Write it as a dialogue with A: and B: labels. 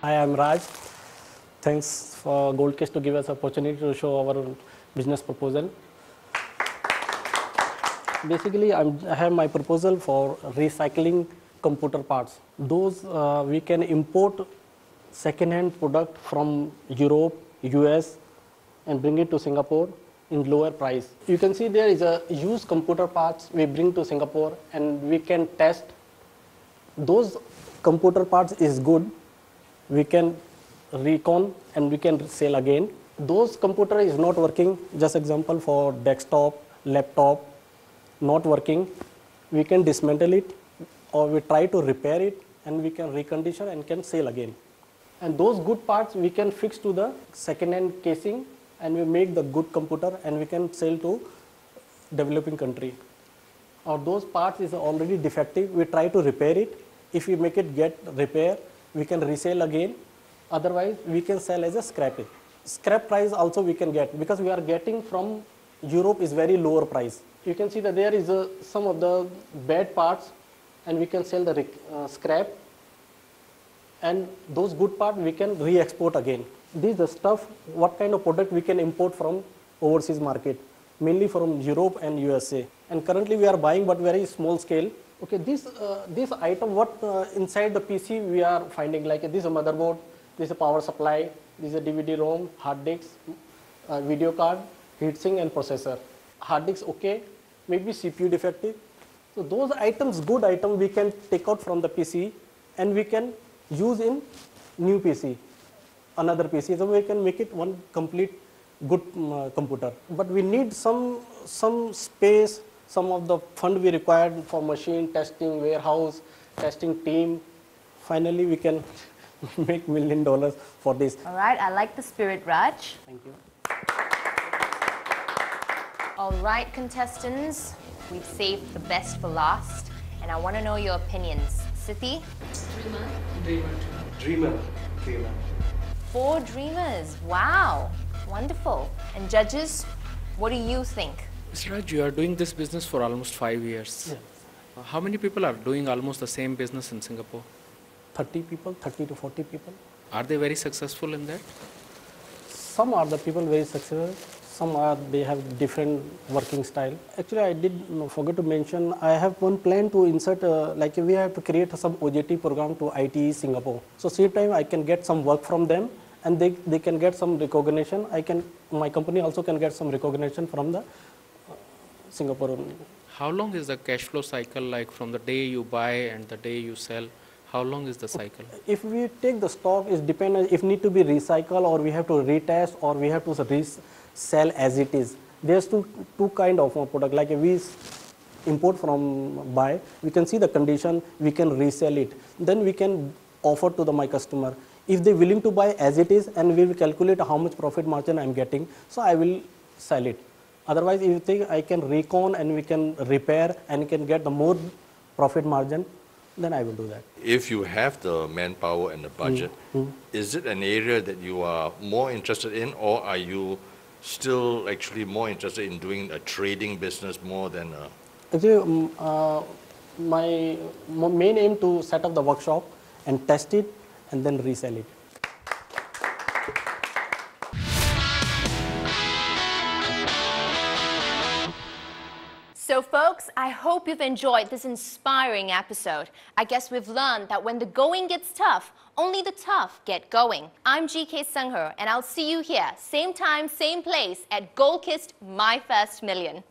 A: Hi, I'm Raj. Thanks for Goldcast to give us opportunity to show our business proposal. Basically, I have my proposal for recycling computer parts. Those we can import second-hand product from Europe, US, and bring it to Singapore in lower price. You can see there is a used computer parts we bring to Singapore, and we can test. Those computer parts is good. We can recon and we can sell again. Those computer is not working. Just example for desktop, laptop, not working. We can dismantle it, or we try to repair it, and we can recondition and can sell again. And those good parts we can fix to the second-hand casing, and we make the good computer and we can sell to developing country. Or those parts is already defective, we try to repair it. If we make it get repair, we can resell again. Otherwise, we can sell as a scrap. Scrap price also we can get, because we are getting from Europe is very lower price. You can see that there is some of the bad parts, and we can sell the scrap. And those good parts we can re-export again. This is the stuff, what kind of product we can import from overseas market, mainly from Europe and USA. And currently we are buying, but very small scale. Okay, this item, what inside the PC we are finding, like this is a motherboard, this is a power supply, this is a DVD-ROM, hard disk, video card, heatsink and processor. Hard disk okay, maybe CPU defective. So those items, good item, we can take out from the PC and we can use in new PC, another PC, so we can make it one complete good computer. But we need some space, some of the fund we required for machine testing, warehouse, testing team. Finally, we can make $1 million for this.
B: All right, I like the spirit, Raj.
A: Thank you.
B: All right, contestants, we've saved the best for last, and I want to know your opinions. Sithi?
A: Dreamer.
B: 4 dreamers. Wow, wonderful. And judges, what do you think?
C: Mr. Raj, you are doing this business for almost 5 years.
A: Yeah.
C: How many people are doing almost the same business in Singapore?
A: 30 people, 30 to 40 people.
C: Are they very successful in that?
A: Some are the people very successful. Some are, they have different working style. Actually, I did forget to mention, I have one plan to insert, like we have to create some OJT program to ITE Singapore. So same time I can get some work from them, and they can get some recognition. My company also can get some recognition from the Singapore.
C: How long is the cash flow cycle, like from the day you buy and the day you sell? How long is the cycle? If
A: we take the stock, it depends if need to be recycled, or we have to retest, or we have to sell as it is. There's two kind of product. Like we import from buy, we can see the condition, we can resell it. Then we can offer to my customer. If they're willing to buy as it is, and we will calculate how much profit margin I'm getting, so I will sell it. Otherwise, if you think I can recon and we can repair and can get the more profit margin, then I will do that.
D: If you have the manpower and the budget, is it an area that you are more interested in, or are you still actually more interested in doing a trading business more than a...
A: Actually, my main aim to set up the workshop and test it and then resell it.
B: So folks, I hope you've enjoyed this inspiring episode. I guess we've learned that when the going gets tough, only the tough get going. I'm GK Sungher, and I'll see you here, same time, same place, at Goldcast My First Million.